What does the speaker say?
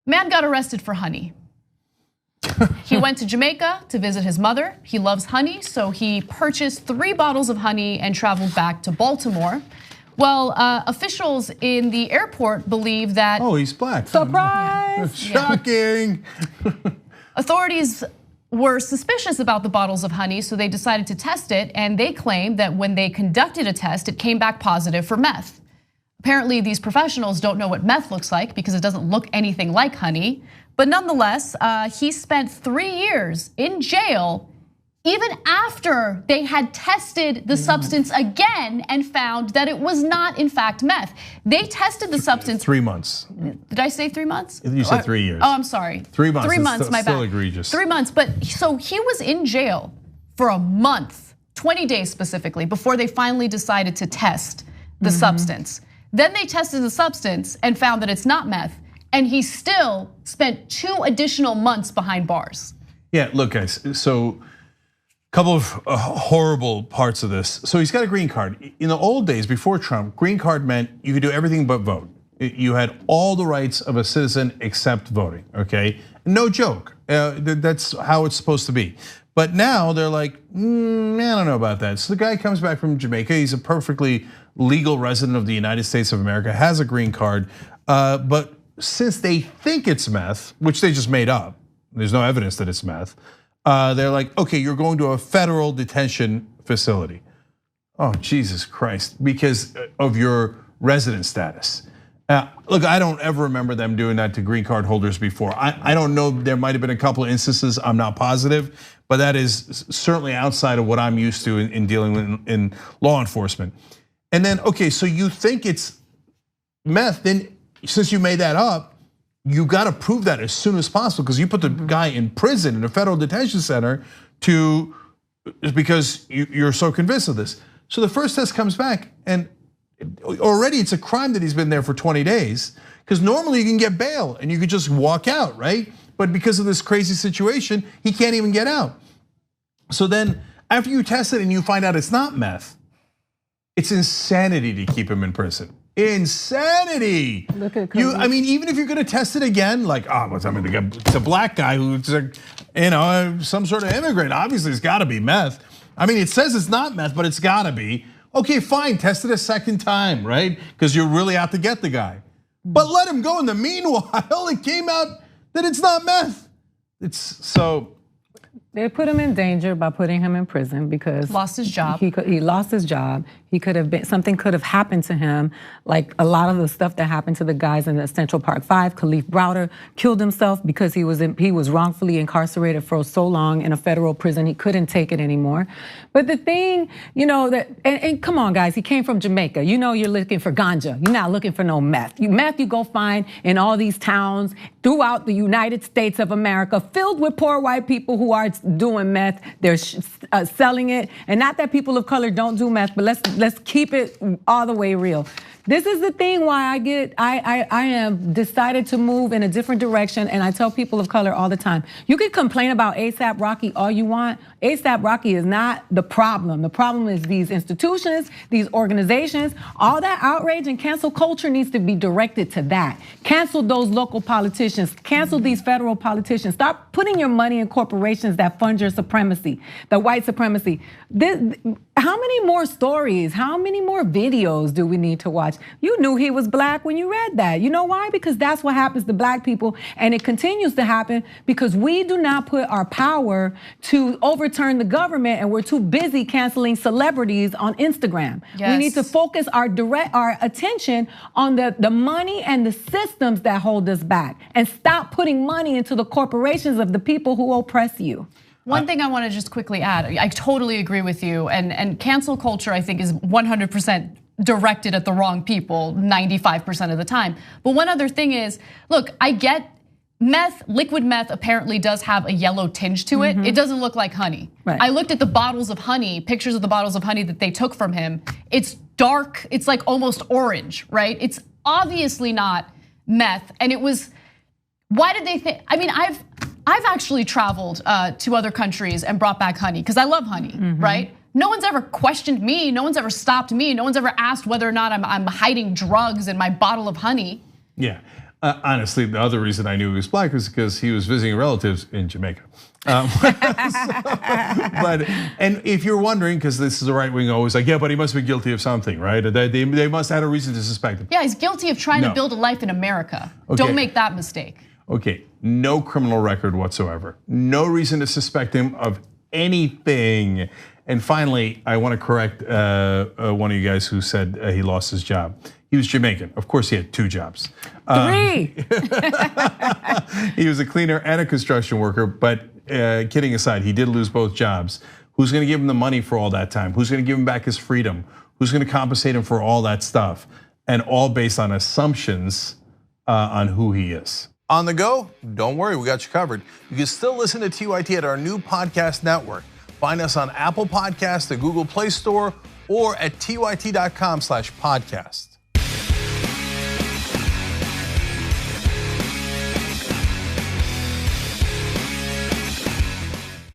Man got arrested for honey. He went to Jamaica to visit his mother. He loves honey, so he purchased 3 bottles of honey and traveled back to Baltimore. Well, officials in the airport believe that— Oh, he's black. Surprise! Shocking. Authorities were suspicious about the bottles of honey, so they decided to test it, and they claim that when they conducted a test, it came back positive for meth. Apparently, these professionals don't know what meth looks like because it doesn't look anything like honey. But nonetheless, he spent 3 years in jail even after they had tested the substance again and found that it was not in fact meth. They tested the substance— 3 months. Did I say 3 months? You said 3 years. Oh, I'm sorry. 3 months. 3 months, my bad. Still egregious. 3 months, but so he was in jail for a month, 20 days specifically, before they finally decided to test the substance. Then they tested the substance and found that it's not meth, and he still spent 2 additional months behind bars. Yeah, look guys, so a couple of horrible parts of this. So he's got a green card. In the old days, before Trump, green card meant you could do everything but vote. You had all the rights of a citizen except voting, okay? No joke, that's how it's supposed to be. But now they're like, I don't know about that. So the guy comes back from Jamaica, he's a perfectly legal resident of the United States of America, has a green card, but since they think it's meth, which they just made up, there's no evidence that it's meth, they're like, okay, you're going to a federal detention facility. Oh, Jesus Christ, because of your resident status. Look, I don't ever remember them doing that to green card holders before. I don't know, there might have been a couple of instances, I'm not positive, but that is certainly outside of what I'm used to in dealing with in law enforcement. And then, okay, so you think it's meth, then since you made that up, you gotta prove that as soon as possible because you put the guy in prison in a federal detention center because you're so convinced of this. So the first test comes back and already it's a crime that he's been there for 20 days because normally you can get bail and you could just walk out, right? But because of this crazy situation, he can't even get out. So then after you test it and you find out it's not meth, it's insanity to keep him in prison. Insanity. Look at I mean, even if you're gonna test it again, like, it's a black guy who's some sort of immigrant. Obviously, it's gotta be meth. I mean, it says it's not meth, but it's gotta be. Okay, fine, test it a second time, right? Because you're really out to get the guy. But let him go in the meanwhile, it came out that it's not meth. It's so. They put him in danger by putting him in prison because lost his job. He lost his job. He could have been, something could have happened to him, like a lot of the stuff that happened to the guys in the Central Park 5. Khalif Browder killed himself because he was wrongfully incarcerated for so long in a federal prison. He couldn't take it anymore. But the thing, and come on, guys, he came from Jamaica. You're looking for ganja. You're not looking for no meth. Meth you go find in all these towns throughout the United States of America, filled with poor white people who are doing meth. They're selling it, and not that people of color don't do meth, but let's keep it all the way real. This is the thing why I am decided to move in a different direction, and I tell people of color all the time, you can complain about A$AP Rocky all you want. A$AP Rocky is not the problem. The problem is these institutions, these organizations, all that outrage and cancel culture needs to be directed to that. Cancel those local politicians, cancel these federal politicians. Stop putting your money in corporations that fund your supremacy, the white supremacy. How many more stories, how many more videos do we need to watch? You knew he was black when you read that. You know why? Because that's what happens to black people, and it continues to happen because we do not put our power to overturn the government, and we're too busy canceling celebrities on Instagram. Yes. We need to focus our attention on the money and the systems that hold us back, and stop putting money into the corporations of the people who oppress you. One thing I want to just quickly add, I totally agree with you, and cancel culture I think is 100% directed at the wrong people 95% of the time. But one other thing is, look, I get meth, liquid meth apparently does have a yellow tinge to it. It doesn't look like honey. Right. I looked at the bottles of honey, pictures of the bottles of honey that they took from him. It's dark, it's like almost orange, right? It's obviously not meth, and it was, why did they think, I mean, I've actually traveled to other countries and brought back honey because I love honey, right? No one's ever questioned me, no one's ever stopped me, no one's ever asked whether or not I'm hiding drugs in my bottle of honey. Yeah, Honestly, the other reason I knew he was black was because he was visiting relatives in Jamaica. And if you're wondering, because this is the right wing always like, yeah, but he must be guilty of something, right? They must have had a reason to suspect him. Yeah, he's guilty of trying to build a life in America. Okay. Don't make that mistake. Okay, no criminal record whatsoever. No reason to suspect him of anything. And finally, I want to correct one of you guys who said he lost his job. He was Jamaican. Of course, he had 2 jobs. 3. He was a cleaner and a construction worker, but kidding aside, he did lose both jobs. Who's gonna give him the money for all that time? Who's gonna give him back his freedom? Who's gonna compensate him for all that stuff? And all based on assumptions on who he is. On the go? Don't worry, we got you covered. You can still listen to TYT at our new podcast network. Find us on Apple Podcasts, the Google Play Store, or at tyt.com/podcast.